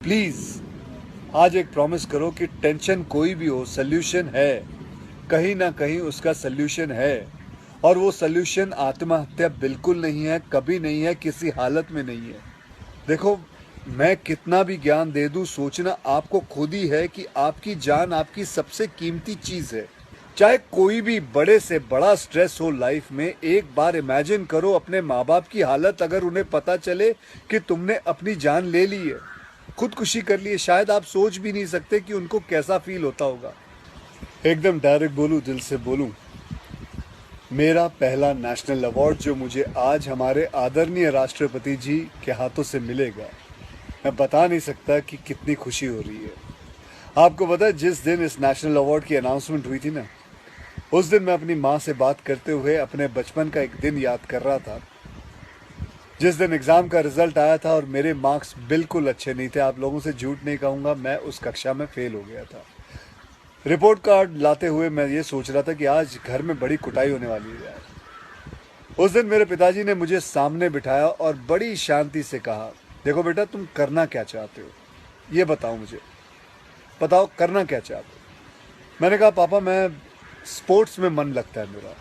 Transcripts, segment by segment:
Please आज एक promise करो कि टेंशन कोई भी हो, सोल्यूशन है, कहीं ना कहीं उसका सोल्यूशन है। और वो सोल्यूशन आत्महत्या बिल्कुल नहीं है, कभी नहीं है, किसी हालत में नहीं है। देखो, मैं कितना भी ज्ञान दे दूं, सोचना आपको खुद ही है कि आपकी जान आपकी सबसे कीमती चीज है। चाहे कोई भी बड़े से बड़ा स्ट्रेस हो लाइफ में, एक बार इमेजिन करो अपने माँ बाप की हालत अगर उन्हें पता चले कि तुमने अपनी जान ले ली है, खुदकुशी कर ली है। शायद आप सोच भी नहीं सकते कि उनको कैसा फील होता होगा। एकदम डायरेक्ट बोलूं, दिल से बोलूं, मेरा पहला नेशनल अवार्ड जो मुझे आज हमारे आदरणीय राष्ट्रपति जी के हाथों से मिलेगा, मैं बता नहीं सकता कि कितनी खुशी हो रही है। आपको पता है, जिस दिन इस नेशनल अवार्ड की अनाउंसमेंट हुई थी ना, उस दिन मैं अपनी माँ से बात करते हुए अपने बचपन का एक दिन याद कर रहा था, जिस दिन एग्ज़ाम का रिजल्ट आया था और मेरे मार्क्स बिल्कुल अच्छे नहीं थे। आप लोगों से झूठ नहीं कहूँगा, मैं उस कक्षा में फेल हो गया था। रिपोर्ट कार्ड लाते हुए मैं ये सोच रहा था कि आज घर में बड़ी कुटाई होने वाली है यार। उस दिन मेरे पिताजी ने मुझे सामने बिठाया और बड़ी शांति से कहा, देखो बेटा, तुम करना क्या चाहते हो, ये बताओ मुझे, बताओ करना क्या चाहते हो। मैंने कहा, पापा मैं स्पोर्ट्स में मन लगता है मेरा,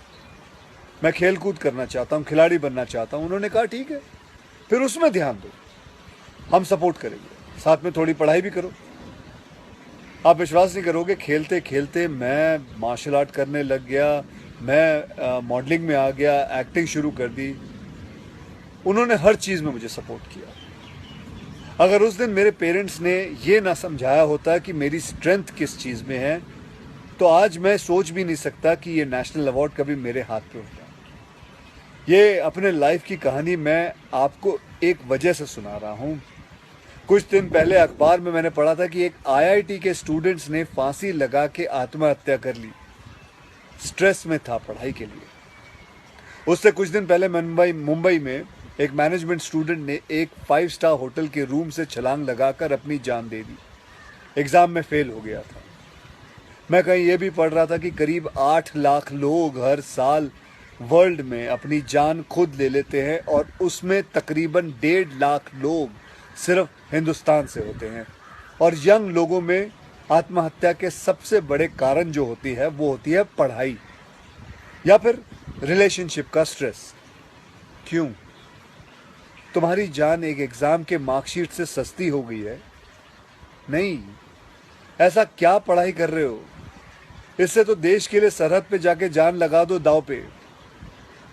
मैं खेल कूद करना चाहता हूँ, खिलाड़ी बनना चाहता हूँ। उन्होंने कहा, ठीक है, फिर उसमें ध्यान दो, हम सपोर्ट करेंगे, साथ में थोड़ी पढ़ाई भी करो। आप विश्वास नहीं करोगे, खेलते खेलते मैं मार्शल आर्ट करने लग गया, मैं मॉडलिंग में आ गया, एक्टिंग शुरू कर दी। उन्होंने हर चीज़ में मुझे सपोर्ट किया। अगर उस दिन मेरे पेरेंट्स ने ये ना समझाया होता कि मेरी स्ट्रेंथ किस चीज़ में है, तो आज मैं सोच भी नहीं सकता कि ये नेशनल अवार्ड कभी मेरे हाथ पे होता। ये अपने लाइफ की कहानी मैं आपको एक वजह से सुना रहा हूँ। कुछ दिन पहले अखबार में मैंने पढ़ा था कि एक आईआईटी के स्टूडेंट्स ने फांसी लगा के आत्महत्या कर ली। स्ट्रेस में था पढ़ाई के लिए। उससे कुछ दिन पहले मुंबई में एक मैनेजमेंट स्टूडेंट ने एक 5 स्टार होटल के रूम से छलांग लगाकर अपनी जान दे दी। एग्जाम में फेल हो गया था। मैं कहीं ये भी पढ़ रहा था कि करीब 8 लाख लोग हर साल वर्ल्ड में अपनी जान खुद ले लेते हैं और उसमें तकरीबन 1.5 लाख लोग सिर्फ हिंदुस्तान से होते हैं। और यंग लोगों में आत्महत्या के सबसे बड़े कारण जो होती है वो होती है पढ़ाई या फिर रिलेशनशिप का स्ट्रेस। क्यों? तुम्हारी जान एक एग्जाम के मार्कशीट से सस्ती हो गई है? नहीं। ऐसा क्या पढ़ाई कर रहे हो? इससे तो देश के लिए सरहद पे जाके जान लगा दो दांव पे।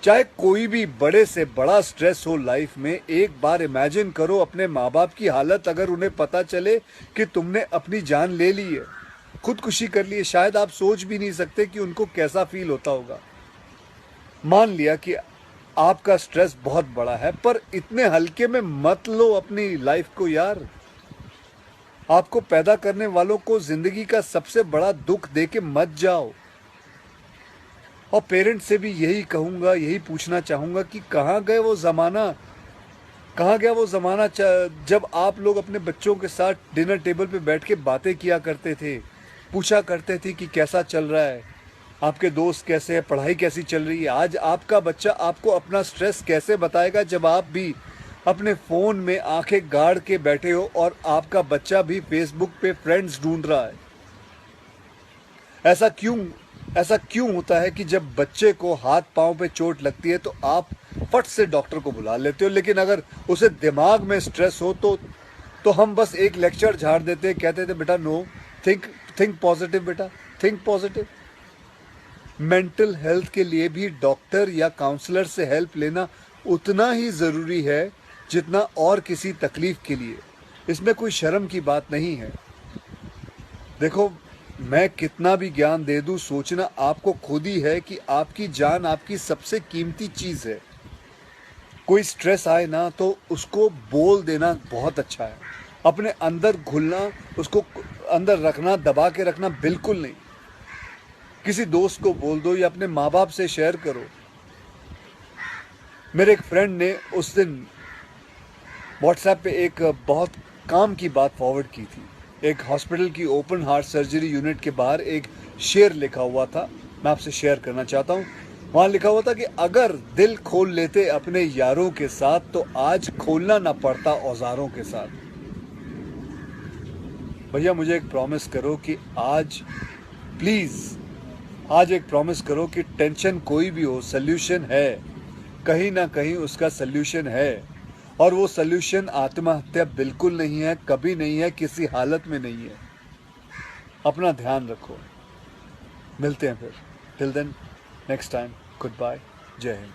चाहे कोई भी बड़े से बड़ा स्ट्रेस हो लाइफ में, एक बार इमेजिन करो अपने माँ बाप की हालत अगर उन्हें पता चले कि तुमने अपनी जान ले ली है, खुदकुशी कर ली है। शायद आप सोच भी नहीं सकते कि उनको कैसा फील होता होगा। मान लिया कि आपका स्ट्रेस बहुत बड़ा है, पर इतने हल्के में मत लो अपनी लाइफ को यार। आपको पैदा करने वालों को जिंदगी का सबसे बड़ा दुख दे के मत जाओ। और पेरेंट्स से भी यही कहूँगा, यही पूछना चाहूँगा कि कहाँ गए वो ज़माना, कहाँ गया वो ज़माना जब आप लोग अपने बच्चों के साथ डिनर टेबल पे बैठ के बातें किया करते थे, पूछा करते थे कि कैसा चल रहा है, आपके दोस्त कैसे हैं, पढ़ाई कैसी चल रही है। आज आपका बच्चा आपको अपना स्ट्रेस कैसे बताएगा जब आप भी अपने फ़ोन में आंखें गाड़ के बैठे हो और आपका बच्चा भी फेसबुक पे फ्रेंड्स ढूंढ रहा है। ऐसा क्यों होता है कि जब बच्चे को हाथ पांव पे चोट लगती है तो आप फट से डॉक्टर को बुला लेते हो, लेकिन अगर उसे दिमाग में स्ट्रेस हो तो हम बस एक लेक्चर झाड़ देते, कहते थे बेटा नो, थिंक पॉजिटिव बेटा, थिंक पॉजिटिव। मेंटल हेल्थ के लिए भी डॉक्टर या काउंसलर से हेल्प लेना उतना ही ज़रूरी है जितना और किसी तकलीफ के लिए। इसमें कोई शर्म की बात नहीं है। देखो, मैं कितना भी ज्ञान दे दूं, सोचना आपको खुद ही है कि आपकी जान आपकी सबसे कीमती चीज़ है। कोई स्ट्रेस आए ना तो उसको बोल देना बहुत अच्छा है। अपने अंदर घुलना, उसको अंदर रखना, दबा के रखना बिल्कुल नहीं। किसी दोस्त को बोल दो या अपने माँ बाप से शेयर करो। मेरे एक फ्रेंड ने उस दिन व्हाट्सएप पे एक बहुत काम की बात फॉरवर्ड की थी। एक हॉस्पिटल की ओपन हार्ट सर्जरी यूनिट के बाहर एक शेर लिखा हुआ था, मैं आपसे शेयर करना चाहता हूँ। वहाँ लिखा हुआ था कि अगर दिल खोल लेते अपने यारों के साथ तो आज खोलना ना पड़ता औजारों के साथ। भैया मुझे एक प्रॉमिस करो कि आज प्लीज़ आज एक प्रॉमिस करो कि टेंशन कोई भी हो, सल्यूशन है, कहीं ना कहीं उसका सल्यूशन है। और वो सल्यूशन आत्महत्या बिल्कुल नहीं है, कभी नहीं है, किसी हालत में नहीं है। अपना ध्यान रखो, मिलते हैं फिर। Till then, next time, goodbye, जय हिंद।